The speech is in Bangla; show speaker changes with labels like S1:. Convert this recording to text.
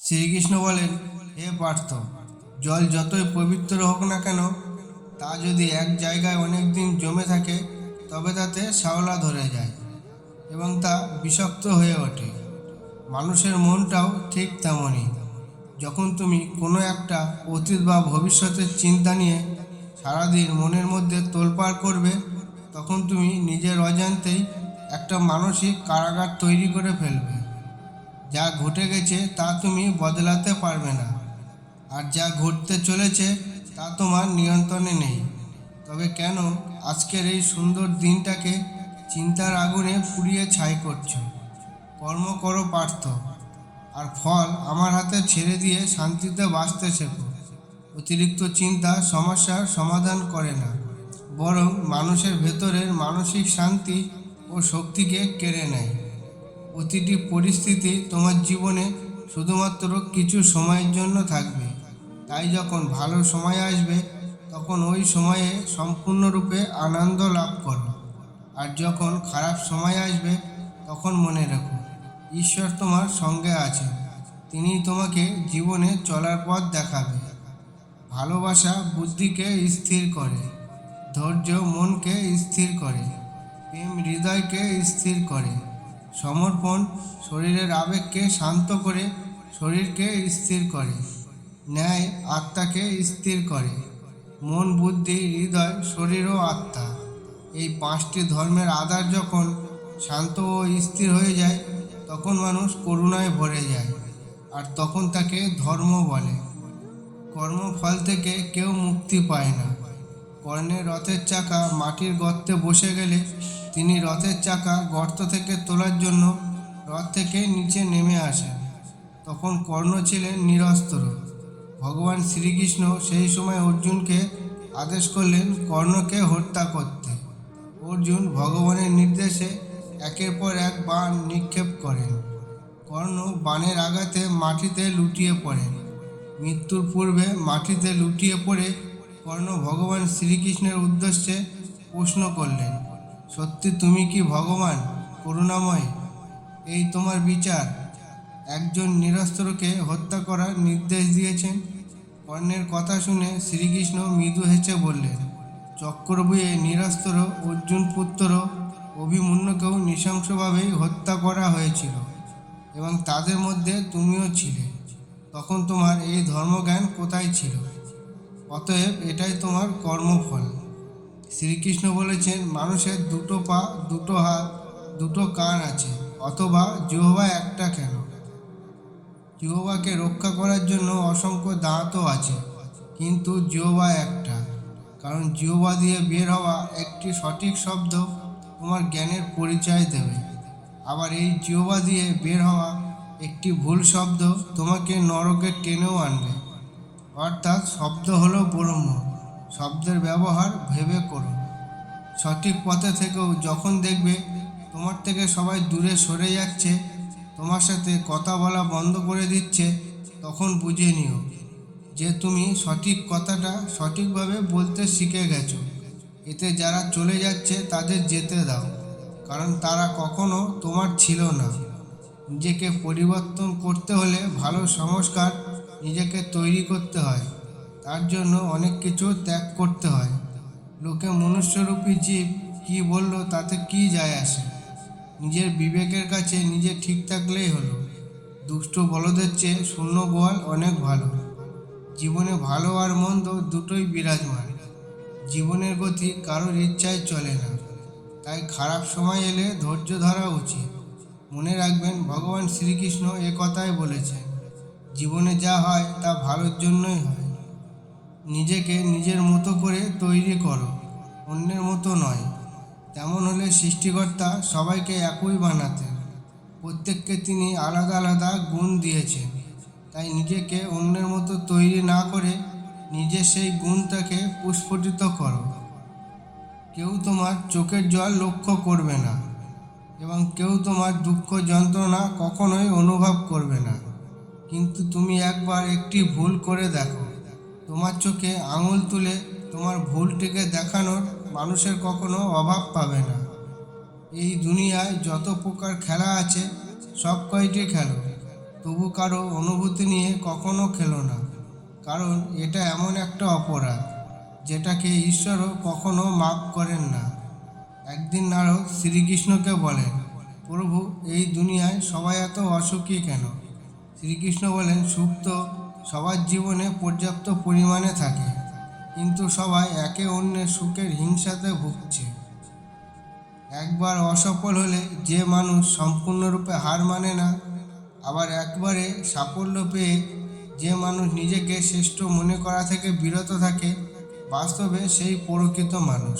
S1: শ্রীকৃষ্ণ বলেন, হে পার্থ, জল যতই পবিত্র হোক না কেন, তা যদি এক জায়গায় অনেক দিন জমে থাকে তবে তাতে শ্যাওলা ধরে যায় এবং তা বিষাক্ত হয়ে ওঠে। মানুষের মনটাও ঠিক তেমনই। যখন তুমি কোনো একটা অতীত বা ভবিষ্যতের চিন্তা নিয়ে সারাদিন মনের মধ্যে তোলপাড় করবে, তখন তুমি নিজের অজান্তেই একটা মানসিক কারাগার তৈরি করে ফেলবে। যা ঘটে গেছে তা তুমি বদলাতে পারবে না, আর যা ঘটতে চলেছে তা তোমার নিয়ন্ত্রণে নেই। তবে কেন আজকের এই সুন্দর দিনটাকে চিন্তার আগুনে পুড়িয়ে ছাই করছো? কর্ম করো পার্থ, আর ফল আমার হাতে ছেড়ে দিয়ে শান্তিতে বাঁচতে শেখো। অতিরিক্ত চিন্তা সমস্যার সমাধান করে না, বরং মানুষের ভেতরের মানসিক শান্তি ও শক্তিকে কেড়ে নেয়। প্রতিটি পরিস্থিতি তোমার জীবনে শুধুমাত্র কিছু সময়ের জন্য থাকবে, তাই যখন ভালো সময় আসবে তখন ওই সময়ে সম্পূর্ণরূপে আনন্দ লাভ করো। আর যখন খারাপ সময় আসবে তখন মনে রেখো, ঈশ্বর তোমার সঙ্গে আছেন। তিনি তোমাকে জীবনে চলার পথ দেখাবে। ভালোবাসা বুদ্ধিকে স্থির করে, ধৈর্য মনকে স্থির করে, প্রেম হৃদয়কে স্থির করে, সমর্পণ শরীরের আবেগকে শান্ত করে শরীরকে স্থির করে, ন্যায় আত্মাকে স্থির করে। মন, বুদ্ধি, হৃদয়, শরীর ও আত্মা, এই পাঁচটি ধর্মের আধার যখন শান্ত ও স্থির হয়ে যায় তখন মানুষ করুণায় ভরে যায়, আর তখন তাকে ধর্ম বলে। কর্মফল থেকে কেউ মুক্তি পায় না। কর্ণের রথের চাকা মাটির গর্তে বসে গেলে তিনি রথের চাকা গর্ত থেকে তোলার জন্য রথ থেকে নিচে নেমে আসেন। তখন কর্ণ ছিলেন নিরস্ত্র। ভগবান শ্রীকৃষ্ণ সেই সময় অর্জুনকে আদেশ করলেন কর্ণকে হত্যা করতে। অর্জুন ভগবানের নির্দেশে একের পর এক বাণ নিক্ষেপ করেন। কর্ণ বাণের আঘাতে মাটিতে লুটিয়ে পড়েন। মৃত্যুর পূর্বে মাটিতে লুটিয়ে পড়ে কর্ণ ভগবান শ্রীকৃষ্ণের উদ্দেশ্যে প্রশ্ন করলেন, সত্যি তুমি কি ভগবান, করুণাময়? এই তোমার বিচার? একজন নিরস্ত্রকে হত্যা করার নির্দেশ দিয়েছেন? কর্ণের কথা শুনে শ্রীকৃষ্ণ মৃদু হেসে বললেন, চক্রব্যূহে নিরস্ত্র অর্জুন পুত্র অভিমন্যুকেও নৃশংসভাবেই হত্যা করা হয়েছিল, এবং তাদের মধ্যে তুমিও ছিলে। তখন তোমার এই ধর্মজ্ঞান কোথায় ছিল? অতএব এটাই তোমার কর্মফল। শ্রীকৃষ্ণ বলেছেন, মানুষের দুটো পা, দুটো হাত, দুটো কান আছে, অথবা জিহ্বা একটা কেন? জিহ্বাকে রক্ষা করার জন্য অসংখ্য দাঁতও আছে, কিন্তু জিহ্বা একটা, কারণ জিহ্বা দিয়ে বের হওয়া একটি সঠিক শব্দ তোমার জ্ঞানের পরিচয় দেবে। আবার এই জিহ্বা দিয়ে বের হওয়া একটি ভুল শব্দ তোমাকে নরকে টেনেও আনবে। অর্থাৎ শব্দ হলো ব্রহ্ম। শব্দের ব্যবহার ভেবে করো। সঠিক পথে থেকেও যখন দেখবে তোমার থেকে সবাই দূরে সরে যাচ্ছে, তোমার সাথে কথা বলা বন্ধ করে দিচ্ছে, তখন বুঝে নিও যে তুমি সঠিক কথাটা সঠিকভাবে বলতে শিখে গেছো। এতে যারা চলে যাচ্ছে তাদের যেতে দাও, কারণ তারা কখনো তোমার ছিল না। নিজেকে পরিবর্তন করতে হলে ভালো সংস্কার নিজেকে তৈরি করতে হয়। তার জন্য অনেক কিছু ত্যাগ করতে হয়। লোকে মনুষ্যরূপী জীব কি বলল তাতে কি যায় আসে? নিজের বিবেকের কাছে নিজে ঠিক থাকলেই হলো। দুষ্ট বলদের চেয়ে শূন্য গোয়াল অনেক ভালো। জীবনে ভালো আর মন্দ দুটোই বিরাজমান। জীবনের গতি কারোর ইচ্ছায় চলে না, তাই খারাপ সময় এলে ধৈর্য ধরা উচিত। মনে রাখবেন, ভগবান শ্রীকৃষ্ণ কথাই বলেছেন, জীবনে যা হয় তা ভালোর জন্যই হয়। নিজেকে নিজের মতো করে তৈরি করো, অন্যের মতো নয়। তেমন হলে সৃষ্টিকর্তা সবাইকে একই বানাতেন। প্রত্যেককে তিনি আলাদা আলাদা গুণ দিয়েছেন, তাই নিজেকে অন্যের মতো তৈরি না করে নিজের সেই গুণটাকে প্রস্ফুটিত করো। কেউ তোমার চোখের জল লক্ষ্য করবে না, এবং কেউ তোমার দুঃখ যন্ত্রণা কখনোই অনুভব করবে না। কিন্তু তুমি একবার একটি ভুল করে দেখো, তোমার চোখে আঙুল তুলে তোমার ভুলটিকে দেখানোর মানুষের কখনো অভাব পাবে না। এই দুনিয়ায় যত প্রকার খেলা আছে সব কয়টি খেলো, তবু কারো অনুভূতি নিয়ে কখনো খেলো না, কারণ এটা এমন একটা অপরাধ যেটাকে ঈশ্বরও কখনো মাফ করেন না। একদিন নারদ শ্রীকৃষ্ণকে বলেন, প্রভু, এই দুনিয়ায় সবাই এত অসুখী কেন? শ্রীকৃষ্ণ বলেন, সুখ তো সবার জীবনে পর্যাপ্ত পরিমাণে থাকে, কিন্তু সবাই একে অন্যের সুখের হিংসাতে ভুগছে। একবার অসফল হলে যে মানুষ সম্পূর্ণরূপে হার মানে না, আবার একবারে সাফল্য পেয়ে যে মানুষ নিজেকে শ্রেষ্ঠ মনে করা থেকে বিরত থাকে, বাস্তবে সেই প্রকৃত মানুষ।